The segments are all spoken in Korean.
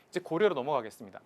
이제 고려로 넘어가겠습니다.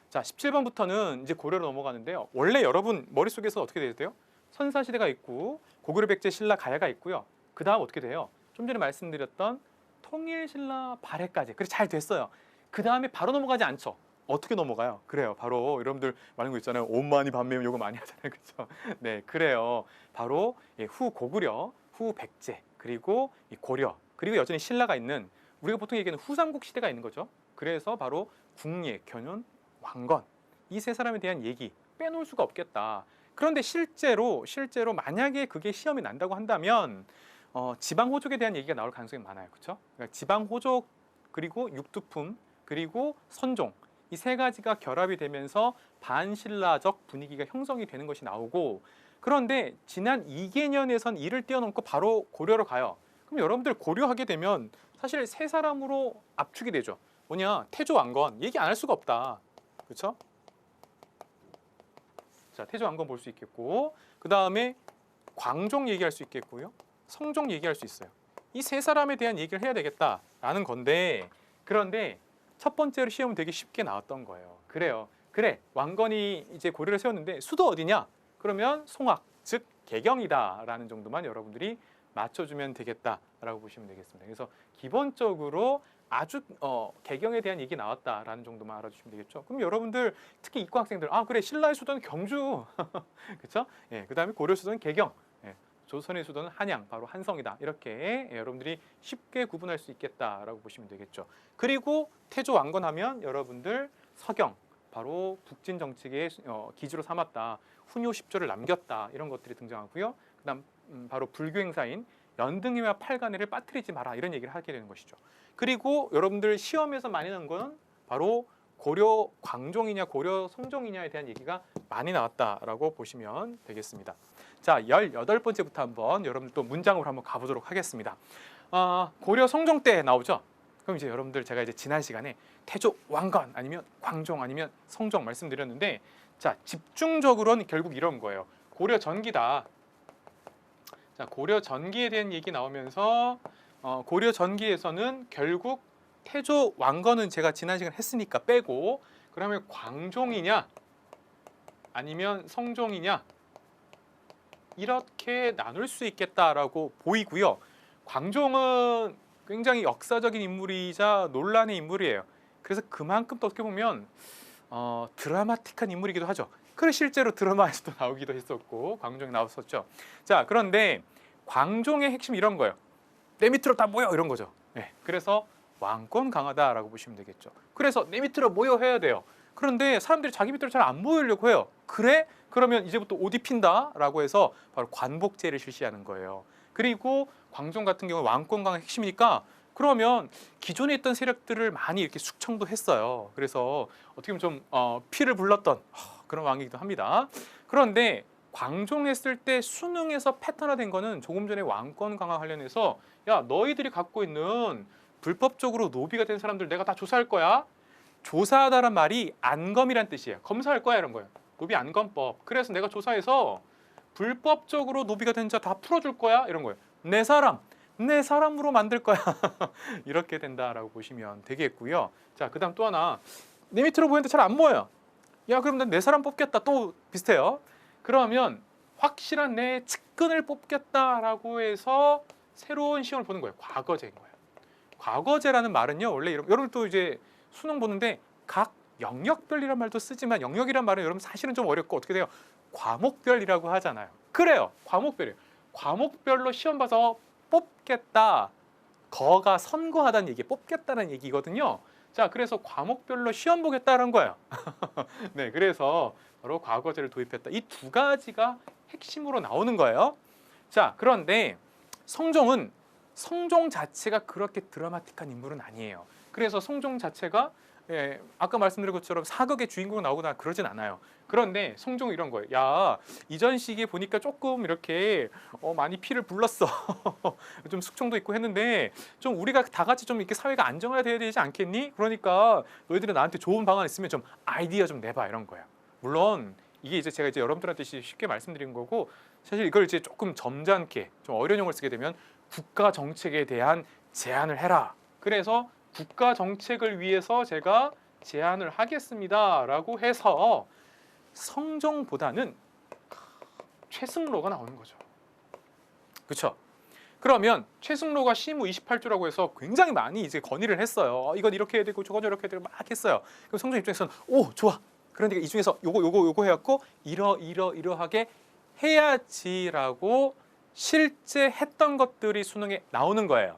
자, 17번부터는 이제 고려로 넘어가는데요. 원래 여러분 머릿속에서 어떻게 돼요? 선사시대가 있고 고구려 백제 신라 가야가 있고요. 그 다음 어떻게 돼요? 좀 전에 말씀드렸던 통일신라 발해까지. 그래 잘 됐어요. 그 다음에 바로 넘어가지 않죠. 어떻게 넘어가요? 그래요. 바로 여러분들 말하는 거 있잖아요. 온만이 반매면 요거 많이 하잖아요. 그렇죠? 네, 그래요. 바로 후 고구려, 후 백제, 그리고 이 고려, 그리고 여전히 신라가 있는 우리가 보통 얘기하는 후삼국 시대가 있는 거죠. 그래서 바로 궁예, 견yon, 왕건 이 세 사람에 대한 얘기 빼놓을 수가 없겠다. 그런데 실제로 만약에 그게 시험이 난다고 한다면 지방 호족에 대한 얘기가 나올 가능성이 많아요. 그렇죠? 그러니까 지방 호족 그리고 육두품 그리고 선종 이 세 가지가 결합이 되면서 반신라적 분위기가 형성이 되는 것이 나오고 그런데 지난 2개년에선 이를 뛰어넘고 바로 고려로 가요. 그럼 여러분들 고려하게 되면 사실 세 사람으로 압축이 되죠. 뭐냐? 태조 왕건 얘기 안 할 수가 없다. 그렇죠? 자, 태조 왕건 볼 수 있겠고 그 다음에 광종 얘기할 수 있겠고요. 성종 얘기할 수 있어요. 이 세 사람에 대한 얘기를 해야 되겠다라는 건데 그런데 첫 번째로 시험은 되게 쉽게 나왔던 거예요. 그래요. 그래 왕건이 이제 고려를 세웠는데 수도 어디냐? 그러면 송악 즉 개경이다라는 정도만 여러분들이 맞춰주면 되겠다라고 보시면 되겠습니다. 그래서 기본적으로 아주 개경에 대한 얘기 나왔다라는 정도만 알아주시면 되겠죠. 그럼 여러분들 특히 이과 학생들 그래 신라의 수도는 경주 그렇죠? 예, 그다음에 고려 수도는 개경, 예, 조선의 수도는 한양 바로 한성이다 이렇게 여러분들이 쉽게 구분할 수 있겠다라고 보시면 되겠죠. 그리고 태조 왕건하면 여러분들 서경 바로 북진 정책의 기지로 삼았다. 훈요 10조를 남겼다. 이런 것들이 등장하고요. 그다음 바로 불교 행사인 연등회와 팔간회를 빠뜨리지 마라. 이런 얘기를 하게 되는 것이죠. 그리고 여러분들 시험에서 많이 나온 건 바로 고려 광종이냐 고려 성종이냐에 대한 얘기가 많이 나왔다라고 보시면 되겠습니다. 자, 18번째부터 한번 여러분들 또 문장으로 한번 가보도록 하겠습니다. 고려 성종 때 나오죠. 그럼 이제 여러분들 제가 이제 지난 시간에 태조 왕건 아니면 광종 아니면 성종 말씀드렸는데 자 집중적으로는 결국 이런 거예요. 고려 전기다. 자 고려 전기에 대한 얘기 나오면서 고려 전기에서는 결국 태조 왕건은 제가 지난 시간 했으니까 빼고 그러면 광종이냐 아니면 성종이냐 이렇게 나눌 수 있겠다라고 보이고요. 광종은 굉장히 역사적인 인물이자 논란의 인물이에요. 그래서 그만큼 또 어떻게 보면 드라마틱한 인물이기도 하죠. 그래 실제로 드라마에서도 나오기도 했었고 광종이 나왔었죠. 자 그런데 광종의 핵심 이런 거예요. 내 밑으로 다 모여 이런 거죠. 네, 그래서 왕권 강하다라고 보시면 되겠죠. 그래서 내 밑으로 모여 해야 돼요. 그런데 사람들이 자기 밑으로 잘 안 모이려고 해요. 그래? 그러면 이제부터 옷 입힌다라고 해서 바로 관복제를 실시하는 거예요. 그리고 광종 같은 경우 왕권 강화 핵심이니까 그러면 기존에 있던 세력들을 많이 이렇게 숙청도 했어요. 그래서 어떻게 보면 좀 피를 불렀던 그런 왕이기도 합니다. 그런데 광종했을 때 수능에서 패턴화된 거는 조금 전에 왕권 강화 관련해서 야 너희들이 갖고 있는 불법적으로 노비가 된 사람들 내가 다 조사할 거야. 조사하다란 말이 안검이란 뜻이에요. 검사할 거야 이런 거예요. 노비 안검법. 그래서 내가 조사해서 불법적으로 노비가 된 자 다 풀어줄 거야 이런 거예요. 내 사람으로 만들 거야. 이렇게 된다라고 보시면 되겠고요. 자, 그다음 또 하나 내 밑으로 보이는데 잘 안 보여요. 야, 그럼 난 내 사람 뽑겠다. 또 비슷해요. 그러면 확실한 내 측근을 뽑겠다라고 해서 새로운 시험을 보는 거예요. 과거제인 거예요. 과거제라는 말은요, 원래 여러분 또 이제 수능 보는데 각 영역별이란 말도 쓰지만 영역이란 말은 여러분 사실은 좀 어렵고 어떻게 돼요? 과목별이라고 하잖아요. 그래요. 과목별이에요. 과목별로 시험 봐서 뽑겠다. 거가 선거하다는 얘기, 뽑겠다는 얘기거든요. 자, 그래서 과목별로 시험 보겠다는 거예요. 네, 그래서 바로 과거제를 도입했다. 이 두 가지가 핵심으로 나오는 거예요. 자, 그런데 성종 자체가 그렇게 드라마틱한 인물은 아니에요. 그래서 성종 자체가 아까 말씀드린 것처럼 사극의 주인공 나오거나 그러진 않아요. 그런데 성종은 이런 거예요. 야, 이전 시기에 보니까 조금 이렇게 많이 피를 불렀어. 좀 숙청도 있고 했는데 좀 우리가 다 같이 좀 이렇게 사회가 안정화돼야 되지 않겠니? 그러니까 너희들은 나한테 좋은 방안 있으면 좀 아이디어 좀 내봐 이런 거예요. 물론 이게 이제 제가 이제 여러분들한테 쉽게 말씀드린 거고 사실 이걸 이제 조금 점잖게 좀 어려운 용어를 쓰게 되면 국가 정책에 대한 제안을 해라. 그래서 국가 정책을 위해서 제가 제안을 하겠습니다라고 해서 성종보다는 최승로가 나오는 거죠. 그렇죠? 그러면 최승로가 시무 28조라고 해서 굉장히 많이 이제 건의를 했어요. 이건 이렇게 해야 되고 저건 이렇게 해야 되고 막 했어요. 그럼 성종 입장에서는 오 좋아. 그런데 이 중에서 요거 해갖고 이러하게 해야지라고 실제 했던 것들이 수능에 나오는 거예요.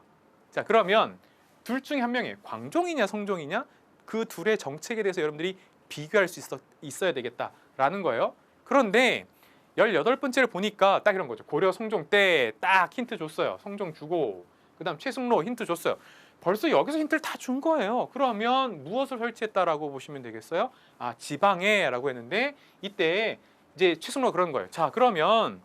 자 그러면 둘 중에 한 명이 광종이냐 성종이냐 그 둘의 정책에 대해서 여러분들이 비교할 수 있어야 되겠다라는 거예요. 그런데 18번째를 보니까 딱 이런 거죠. 고려 성종 때 딱 힌트 줬어요. 성종 주고 그다음 최승로 힌트 줬어요. 벌써 여기서 힌트를 다 준 거예요. 그러면 무엇을 설치했다라고 보시면 되겠어요? 아 지방에라고 했는데 이때 이제 최승로가 그런 거예요. 자 그러면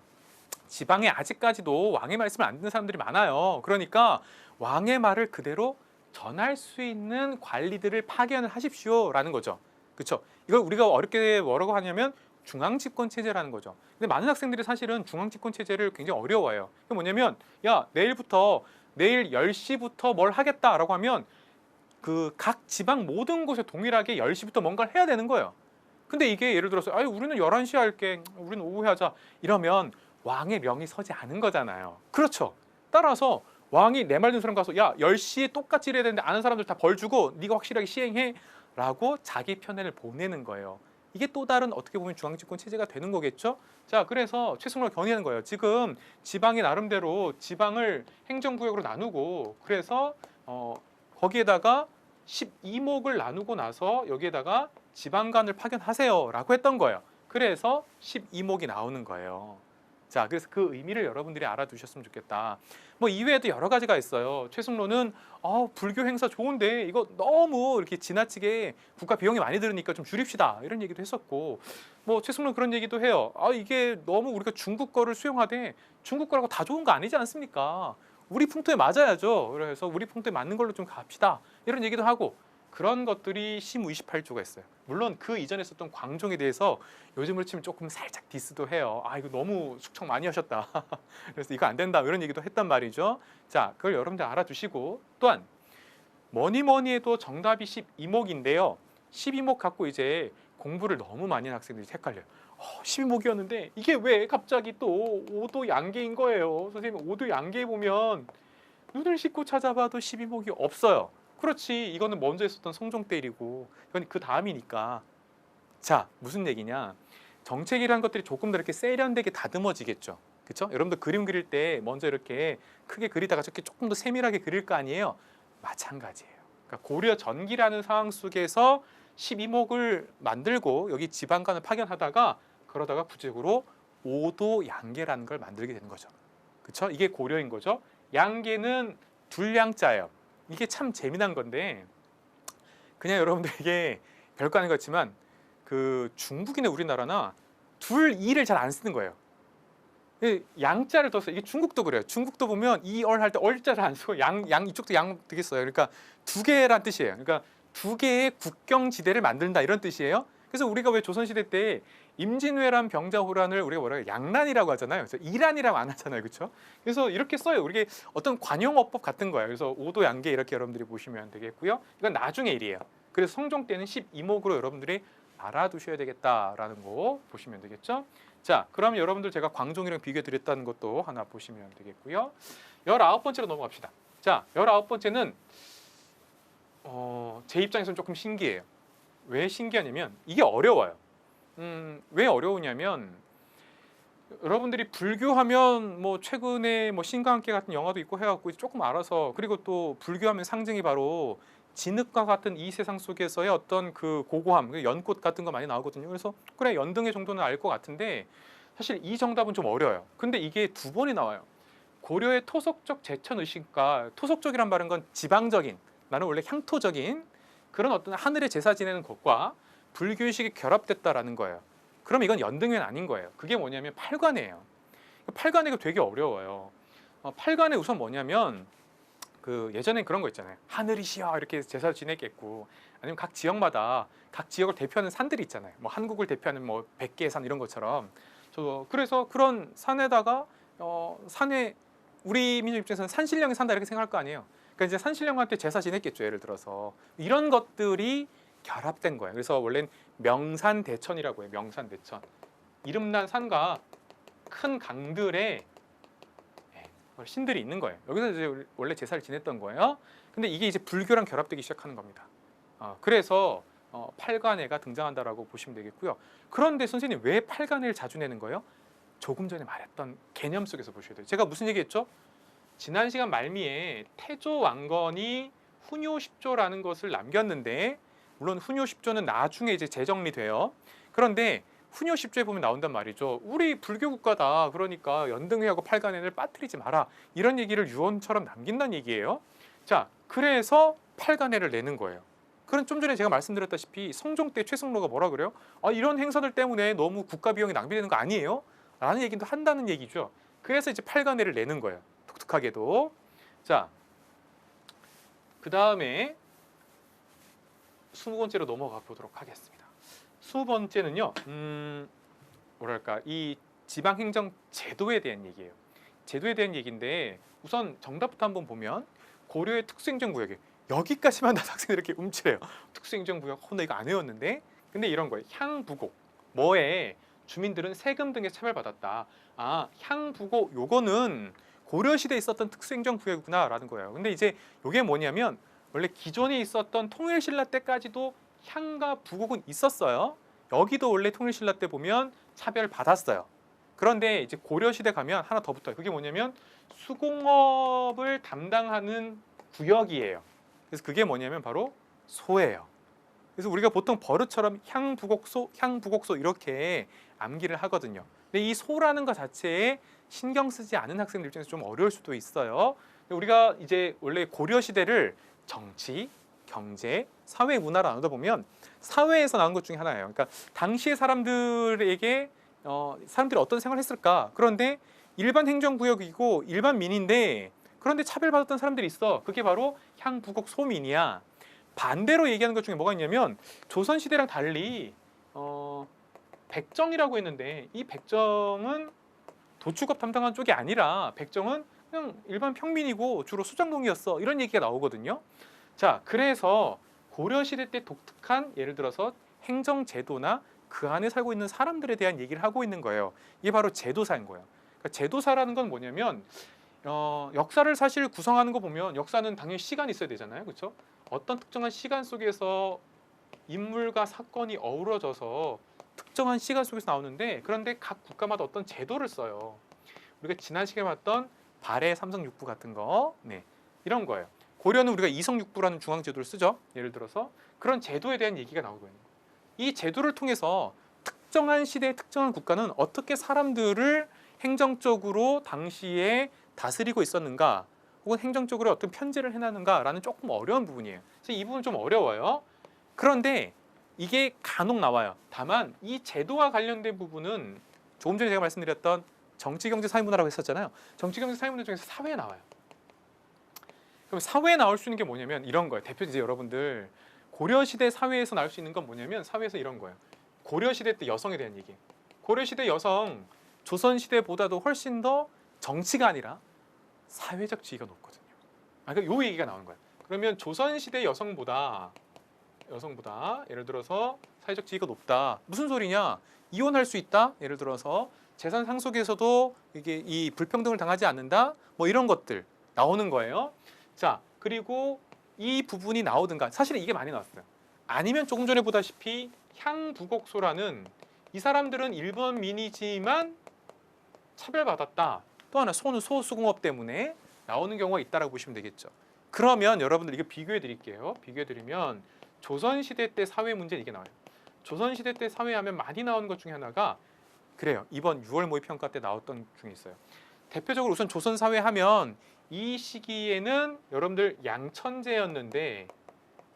지방에 아직까지도 왕의 말씀을 안 듣는 사람들이 많아요. 그러니까 왕의 말을 그대로 전할 수 있는 관리들을 파견을 하십시오라는 거죠. 그렇죠? 이걸 우리가 어렵게 뭐라고 하냐면 중앙집권 체제라는 거죠. 근데 많은 학생들이 사실은 중앙집권 체제를 굉장히 어려워해요. 그게 뭐냐면 야 내일 10시부터 뭘 하겠다라고 하면 그 각 지방 모든 곳에 동일하게 10시부터 뭔가를 해야 되는 거예요. 근데 이게 예를 들어서 아유 우리는 11시에 할게. 우리는 오후에 하자. 이러면 왕의 명이 서지 않은 거잖아요. 그렇죠. 따라서 왕이 내 말 듣는 사람 가서 야 10시에 똑같이 이래야 되는데 아는 사람들 다 벌 주고 네가 확실하게 시행해 라고 자기 편애를 보내는 거예요. 이게 또 다른 어떻게 보면 중앙집권 체제가 되는 거겠죠. 자 그래서 최승로가 건의하는 거예요. 지금 지방이 나름대로 지방을 행정구역으로 나누고 그래서 거기에다가 12목을 나누고 나서 여기에다가 지방관을 파견하세요 라고 했던 거예요. 그래서 12목이 나오는 거예요. 자 그래서 그 의미를 여러분들이 알아두셨으면 좋겠다. 뭐 이외에도 여러 가지가 있어요. 최승로는 불교 행사 좋은데 이거 너무 이렇게 지나치게 국가 비용이 많이 들으니까 좀 줄입시다 이런 얘기도 했었고 뭐 최승로는 그런 얘기도 해요. 이게 너무 우리가 중국 거를 수용하되 중국 거라고 다 좋은 거 아니지 않습니까? 우리 풍토에 맞아야죠. 그래서 우리 풍토에 맞는 걸로 좀 갑시다 이런 얘기도 하고 그런 것들이 시무 28조가 있어요. 물론 그 이전에 썼던 광종에 대해서 요즘으로 치면 조금 살짝 디스도 해요. 이거 너무 숙청 많이 하셨다. 그래서 이거 안 된다 이런 얘기도 했단 말이죠. 자, 그걸 여러분들 알아두시고 또한 뭐니 해도 정답이 12목인데요. 12목 갖고 이제 공부를 너무 많이 하는 학생들이 헷갈려요. 12목이었는데 이게 왜 갑자기 또 5도 양계인 거예요. 선생님 5도 양계에 보면 눈을 씻고 찾아봐도 12목이 없어요. 그렇지 이거는 먼저 했었던 성종 때 일이고 이건 그 다음이니까. 자 무슨 얘기냐, 정책이라는 것들이 조금 더 이렇게 세련되게 다듬어지겠죠. 그렇죠? 여러분들 그림 그릴 때 먼저 이렇게 크게 그리다가 저렇게 조금 더 세밀하게 그릴 거 아니에요. 마찬가지예요. 그러니까 고려 전기라는 상황 속에서 12목을 만들고 여기 지방관을 파견하다가 그러다가 구체적으로 5도 양계라는 걸 만들게 되는 거죠. 그렇죠? 이게 고려인 거죠. 양계는 둘양자예요. 이게 참 재미난 건데 그냥 여러분들에게 별거 아닌 것 같지만 그 중국이나 우리나라나 둘이를 잘 안 쓰는 거예요. 양자를 더 써요. 이게 중국도 그래요. 중국도 보면 이얼 할 때 얼자를 안 쓰고 양 이쪽도 양 되겠어요. 그러니까 두 개란 뜻이에요. 그러니까 두 개의 국경지대를 만든다 이런 뜻이에요. 그래서 우리가 왜 조선시대 때 임진왜란 병자호란을 우리가 뭐라고 해요? 양란이라고 하잖아요. 그래서 이란이라고 안 하잖아요. 그렇죠? 그래서 이렇게 써요. 우리게 어떤 관용어법 같은 거예요. 그래서 5도 양계 이렇게 여러분들이 보시면 되겠고요. 이건 나중에 일이에요. 그래서 성종 때는 12목으로 여러분들이 알아두셔야 되겠다라는 거 보시면 되겠죠. 자, 그럼 여러분들 제가 광종이랑 비교해 드렸다는 것도 하나 보시면 되겠고요. 19번째로 넘어갑시다. 자, 19번째는 제 입장에서는 조금 신기해요. 왜 신기하냐면 이게 어려워요. 왜 어려우냐면 여러분들이 불교하면 뭐 최근에 뭐 신과 함께 같은 영화도 있고 해갖고 조금 알아서, 그리고 또 불교하면 상징이 바로 진흙과 같은 이 세상 속에서의 어떤 그 고고함, 연꽃 같은 거 많이 나오거든요. 그래서 그래 연등의 정도는 알 것 같은데 사실 이 정답은 좀 어려워요. 근데 이게 두 번이 나와요. 고려의 토속적 제천 의식과, 토속적이란 말은 건 지방적인, 나는 원래 향토적인 그런 어떤 하늘의 제사 지내는 것과 불교의식이 결합됐다라는 거예요. 그럼 이건 연등회는 아닌 거예요. 그게 뭐냐면 팔관이에요. 팔관회가 되게 어려워요. 팔관회 우선 뭐냐면 그 예전엔 그런 거 있잖아요. 하늘이시여 이렇게 제사를 지냈겠고, 아니면 각 지역마다 각 지역을 대표하는 산들이 있잖아요. 뭐 한국을 대표하는 뭐 백계의 산 이런 것처럼. 그래서 그런 산에다가 산에 우리 민족 입장에서는 산신령이 산다 이렇게 생각할 거 아니에요. 그러니까 이제 산신령한테 제사 지냈겠죠. 예를 들어서 이런 것들이 결합된 거예요. 그래서 원래는 명산대천이라고 해요. 명산대천. 이름난 산과 큰 강들의 신들이 있는 거예요. 여기서 이제 원래 제사를 지냈던 거예요. 근데 이게 이제 불교랑 결합되기 시작하는 겁니다. 그래서 팔관해가 등장한다라고 보시면 되겠고요. 그런데 선생님 왜 팔관해를 자주 내는 거예요? 조금 전에 말했던 개념 속에서 보셔야 돼요. 제가 무슨 얘기했죠? 지난 시간 말미에 태조 왕건이 훈요 10조라는 것을 남겼는데, 물론 훈요 10조는 나중에 이제 재정리돼요. 그런데 훈요 10조에 보면 나온단 말이죠. 우리 불교 국가다. 그러니까 연등회하고 팔관해를 빠뜨리지 마라. 이런 얘기를 유언처럼 남긴다는 얘기예요. 자, 그래서 팔관해를 내는 거예요. 그런 좀 전에 제가 말씀드렸다시피 성종 때 최승로가 뭐라 그래요? 이런 행사들 때문에 너무 국가 비용이 낭비되는 거 아니에요? 라는 얘기도 한다는 얘기죠. 그래서 이제 팔관해를 내는 거예요. 독특하게도. 자, 그 다음에 20번째로 넘어가 보도록 하겠습니다. 20번째는요, 뭐랄까, 이 지방행정 제도에 대한 얘기예요. 제도에 대한 얘기인데, 우선 정답부터 한번 보면 고려의 특수행정구역에 여기까지만 다 학생들이 이렇게 움찔해요. 특수행정구역, 나 이거 안 외웠는데. 근데 이런 거예요. 향부곡, 뭐에 주민들은 세금 등에 차별받았다. 향부곡 요거는 고려시대에 있었던 특수행정구역이구나라는 거예요. 근데 이제 요게 뭐냐면 원래 기존에 있었던 통일신라 때까지도 향과 부곡은 있었어요. 여기도 원래 통일신라 때 보면 차별받았어요. 그런데 이제 고려시대 가면 하나 더 붙어요. 그게 뭐냐면 수공업을 담당하는 구역이에요. 그래서 그게 뭐냐면 바로 소예요. 그래서 우리가 보통 버릇처럼 향부곡소, 향부곡소 이렇게 암기를 하거든요. 근데 이 소라는 것 자체에 신경 쓰지 않은 학생들 입장에서 좀 어려울 수도 있어요. 우리가 이제 원래 고려 시대를 정치, 경제, 사회, 문화로 나누다 보면 사회에서 나온 것 중에 하나예요. 그러니까 당시의 사람들에게 사람들이 어떤 생활을 했을까? 그런데 일반 행정구역이고 일반 민인데 그런데 차별받았던 사람들이 있어. 그게 바로 향부곡 소민이야. 반대로 얘기하는 것 중에 뭐가 있냐면 조선시대랑 달리 백정이라고 했는데 이 백정은 도축업 담당한 쪽이 아니라 백정은 그냥 일반 평민이고 주로 수장농이었어. 이런 얘기가 나오거든요. 자, 그래서 고려시대 때 독특한 예를 들어서 행정제도나 그 안에 살고 있는 사람들에 대한 얘기를 하고 있는 거예요. 이게 바로 제도사인 거예요. 그러니까 제도사라는 건 뭐냐면 역사를 사실 구성하는 거 보면 역사는 당연히 시간이 있어야 되잖아요. 그렇죠? 어떤 특정한 시간 속에서 인물과 사건이 어우러져서 특정한 시간 속에서 나오는데 그런데 각 국가마다 어떤 제도를 써요. 우리가 지난 시간에 봤던 발해 삼성육부 같은 거 이런 거예요. 고려는 우리가 이성육부라는 중앙제도를 쓰죠. 예를 들어서 그런 제도에 대한 얘기가 나오거든요. 이 제도를 통해서 특정한 시대의 특정한 국가는 어떻게 사람들을 행정적으로 당시에 다스리고 있었는가 혹은 행정적으로 어떤 편제를 해놨는가라는 조금 어려운 부분이에요. 그래서 이 부분 좀 어려워요. 그런데 이게 간혹 나와요. 다만 이 제도와 관련된 부분은 조금 전에 제가 말씀드렸던 정치, 경제, 사회, 문화라고 했었잖아요. 정치, 경제, 사회, 문화 중에서 사회에 나와요. 그럼 사회에 나올 수 있는 게 뭐냐면 이런 거예요. 대표 이제 여러분들 고려시대 사회에서 나올 수 있는 건 뭐냐면 사회에서 이런 거예요. 고려시대 때 여성에 대한 얘기. 고려시대 여성 조선시대보다도 훨씬 더 정치가 아니라 사회적 지위가 높거든요. 그러니까 요 얘기가 나오는 거예요. 그러면 조선시대 여성보다 예를 들어서 사회적 지위가 높다. 무슨 소리냐? 이혼할 수 있다. 예를 들어서 재산 상속에서도 이게 이 불평등을 당하지 않는다. 뭐 이런 것들 나오는 거예요. 자, 그리고 이 부분이 나오든가 사실은 이게 많이 나왔어요. 아니면 조금 전에 보다시피 향부곡소라는 이 사람들은 일본 민이지만 차별받았다. 또 하나 소는 소수공업 때문에 나오는 경우가 있다라고 보시면 되겠죠. 그러면 여러분들 이거 비교해 드릴게요. 비교해 드리면 조선시대 때 사회 문제는 이게 나와요. 조선시대 때 사회하면 많이 나오는 것 중에 하나가 그래요. 이번 6월 모의평가 때 나왔던 중에 있어요. 대표적으로 우선 조선 사회 하면 이 시기에는 여러분들 양천제였는데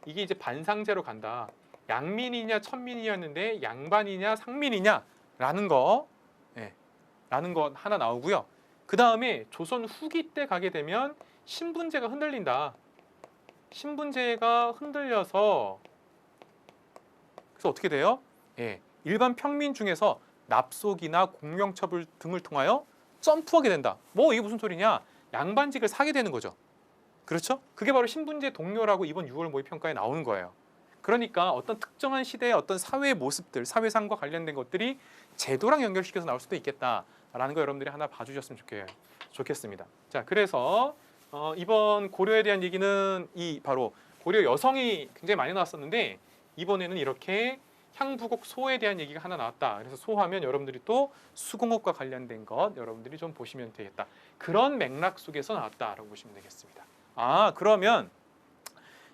이게 이제 반상제로 간다. 양민이냐 천민이었는데 양반이냐 상민이냐라는 거, 라는 거 하나 나오고요. 그 다음에 조선 후기 때 가게 되면 신분제가 흔들린다. 신분제가 흔들려서 그래서 어떻게 돼요? 일반 평민 중에서 납속이나 공명처분 등을 통하여 점프하게 된다. 뭐 이게 무슨 소리냐? 양반직을 사게 되는 거죠. 그렇죠? 그게 바로 신분제 동료라고 이번 6월 모의평가에 나오는 거예요. 그러니까 어떤 특정한 시대의 어떤 사회 모습들, 사회상과 관련된 것들이 제도랑 연결시켜서 나올 수도 있겠다라는 거 여러분들이 하나 봐주셨으면 좋겠습니다. 자, 그래서 이번 고려에 대한 얘기는 이 바로 고려 여성이 굉장히 많이 나왔었는데 이번에는 이렇게 향부곡 소에 대한 얘기가 하나 나왔다. 그래서 소하면 여러분들이 또 수공업과 관련된 것 여러분들이 좀 보시면 되겠다. 그런 맥락 속에서 나왔다라고 보시면 되겠습니다. 아, 그러면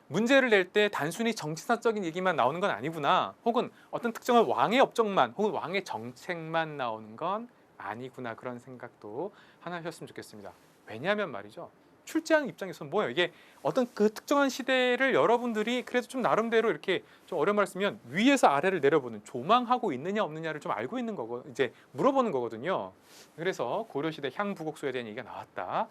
문제를 낼 때 단순히 정치사적인 얘기만 나오는 건 아니구나. 혹은 어떤 특정한 왕의 업적만 혹은 왕의 정책만 나오는 건 아니구나. 그런 생각도 하나 하셨으면 좋겠습니다. 왜냐하면 말이죠. 출제하는 입장에서는 뭐예요? 이게 어떤 그 특정한 시대를 여러분들이 그래도 좀 나름대로 이렇게 좀 어려운 말 쓰면 위에서 아래를 내려보는 조망하고 있느냐 없느냐를 좀 알고 있는 거고 이제 물어보는 거거든요. 그래서 고려시대 향부곡소에 대한 얘기가 나왔다.